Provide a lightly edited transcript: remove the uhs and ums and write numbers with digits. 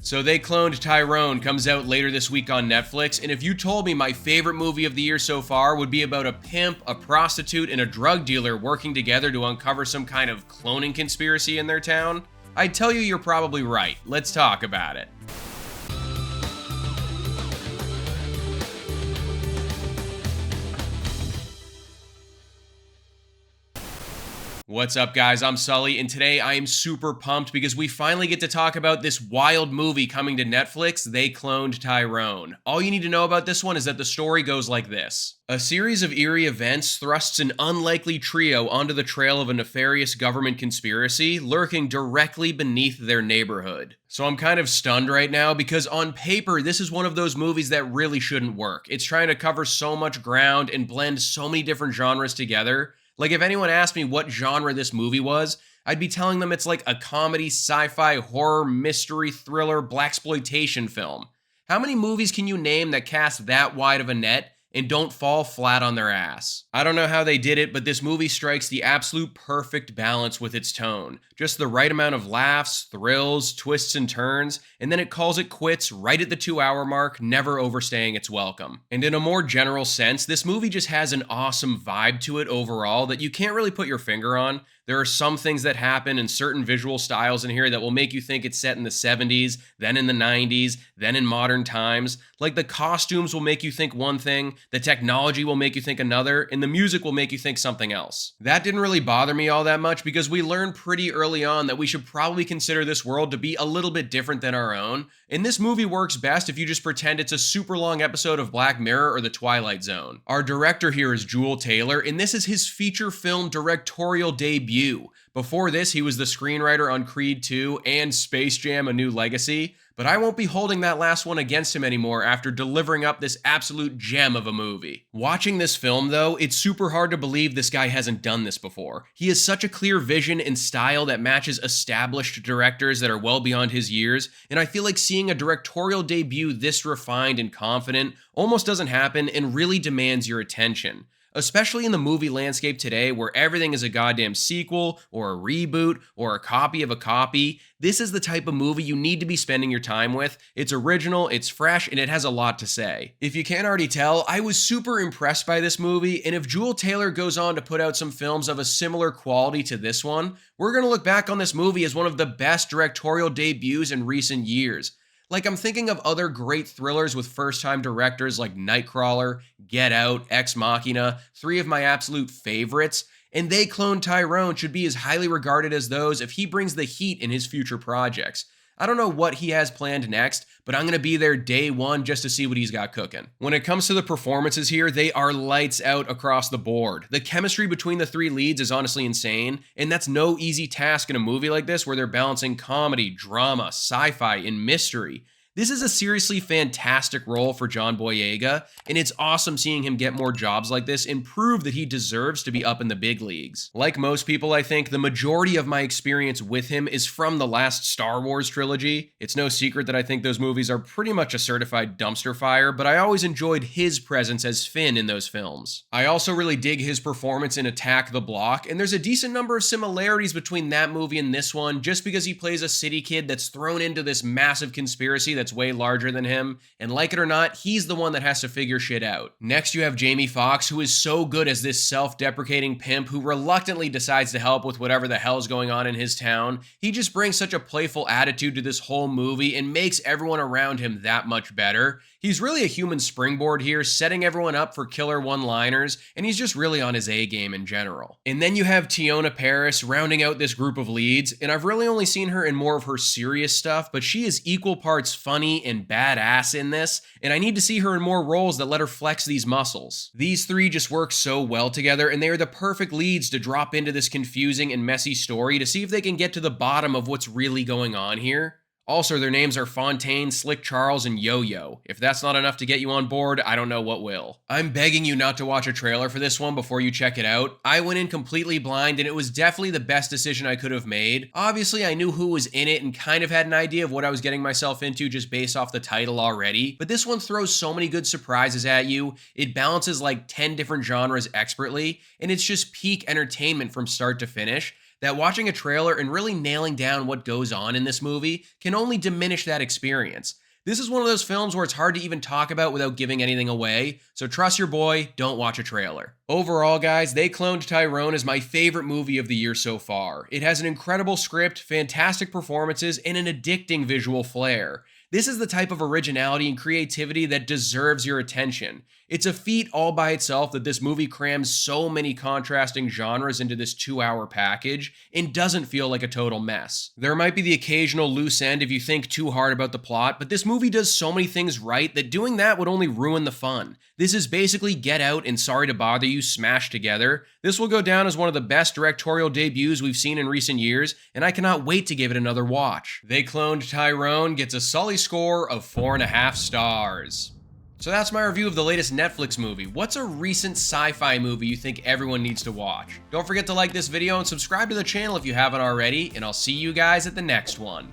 So They Cloned Tyrone comes out later this week on Netflix, and if you told me my favorite movie of the year so far would be about a pimp, a prostitute, and a drug dealer working together to uncover some kind of cloning conspiracy in their town, I'd tell you you're probably right. Let's talk about it. What's up, guys? I'm Sully, and today I am super pumped because we finally get to talk about this wild movie coming to Netflix, They Cloned Tyrone. All you need to know about this one is that the story goes like this. A series of eerie events thrusts an unlikely trio onto the trail of a nefarious government conspiracy lurking directly beneath their neighborhood. So I'm kind of stunned right now because on paper, this is one of those movies that really shouldn't work. It's trying to cover so much ground and blend so many different genres together. Like, if anyone asked me what genre this movie was, I'd be telling them it's like a comedy, sci-fi, horror, mystery, thriller, blaxploitation film. How many movies can you name that cast that wide of a net and don't fall flat on their ass? I don't know how they did it, but this movie strikes the absolute perfect balance with its tone. Just the right amount of laughs, thrills, twists and turns, and then it calls it quits right at the 2-hour mark, never overstaying its welcome. And in a more general sense, this movie just has an awesome vibe to it overall that you can't really put your finger on. There are some things that happen in certain visual styles in here that will make you think it's set in the 70s, then in the 90s, then in modern times. Like, the costumes will make you think one thing, the technology will make you think another, and the music will make you think something else. That didn't really bother me all that much because we learned pretty early on that we should probably consider this world to be a little bit different than our own. And this movie works best if you just pretend it's a super long episode of Black Mirror or The Twilight Zone. Our director here is Juel Taylor, and this is his feature film directorial debut. Before this, he was the screenwriter on Creed 2 and Space Jam: A New Legacy, but I won't be holding that last one against him anymore after delivering up this absolute gem of a movie. Watching this film, though, it's super hard to believe this guy hasn't done this before. He has such a clear vision and style that matches established directors that are well beyond his years, and I feel like seeing a directorial debut this refined and confident almost doesn't happen and really demands your attention. Especially in the movie landscape today where everything is a goddamn sequel or a reboot or a copy of a copy, this is the type of movie you need to be spending your time with. It's original, it's fresh, and it has a lot to say. If you can't already tell, I was super impressed by this movie, and if Juel Taylor goes on to put out some films of a similar quality to this one, we're gonna look back on this movie as one of the best directorial debuts in recent years. Like, I'm thinking of other great thrillers with first-time directors like Nightcrawler, Get Out, Ex Machina, three of my absolute favorites, and They Cloned Tyrone should be as highly regarded as those if he brings the heat in his future projects. I don't know what he has planned next, but I'm going to be there day one just to see what he's got cooking. When it comes to the performances here, they are lights out across the board. The chemistry between the three leads is honestly insane, and that's no easy task in a movie like this where they're balancing comedy, drama, sci-fi, and mystery. This is a seriously fantastic role for John Boyega, and it's awesome seeing him get more jobs like this and prove that he deserves to be up in the big leagues. Like most people, I think, the majority of my experience with him is from the last Star Wars trilogy. It's no secret that I think those movies are pretty much a certified dumpster fire, but I always enjoyed his presence as Finn in those films. I also really dig his performance in Attack the Block, and there's a decent number of similarities between that movie and this one just because he plays a city kid that's thrown into this massive conspiracy that's way larger than him, and like it or not, he's the one that has to figure shit out. Next, you have Jamie Foxx, who is so good as this self-deprecating pimp who reluctantly decides to help with whatever the hell's going on in his town. He just brings such a playful attitude to this whole movie and makes everyone around him that much better. He's really a human springboard here, setting everyone up for killer one-liners, and he's just really on his A-game in general. And then you have Teyonah Parris rounding out this group of leads, and I've really only seen her in more of her serious stuff, but she is equal parts funny and badass in this, and I need to see her in more roles that let her flex these muscles. These three just work so well together, and they are the perfect leads to drop into this confusing and messy story to see if they can get to the bottom of what's really going on here. Also, their names are Fontaine, Slick Charles, and Yo-Yo. If that's not enough to get you on board, I don't know what will. I'm begging you not to watch a trailer for this one before you check it out. I went in completely blind, and it was definitely the best decision I could have made. Obviously, I knew who was in it and kind of had an idea of what I was getting myself into just based off the title already, but this one throws so many good surprises at you. It balances like 10 different genres expertly, and it's just peak entertainment from start to finish. that watching a trailer and really nailing down what goes on in this movie can only diminish that experience. This is one of those films where it's hard to even talk about without giving anything away, so trust your boy, don't watch a trailer. Overall, guys, They Cloned Tyrone is my favorite movie of the year so far. It has an incredible script, fantastic performances, and an addicting visual flair. This is the type of originality and creativity that deserves your attention. It's a feat all by itself that this movie crams so many contrasting genres into this 2-hour package and doesn't feel like a total mess. There might be the occasional loose end if you think too hard about the plot, but this movie does so many things right that doing that would only ruin the fun. This is basically Get Out and Sorry to Bother You smashed together. This will go down as one of the best directorial debuts we've seen in recent years, and I cannot wait to give it another watch. They Cloned Tyrone gets a Sully score of 4.5 stars. So that's my review of the latest Netflix movie. What's a recent sci-fi movie you think everyone needs to watch? Don't forget to like this video and subscribe to the channel if you haven't already, and I'll see you guys at the next one.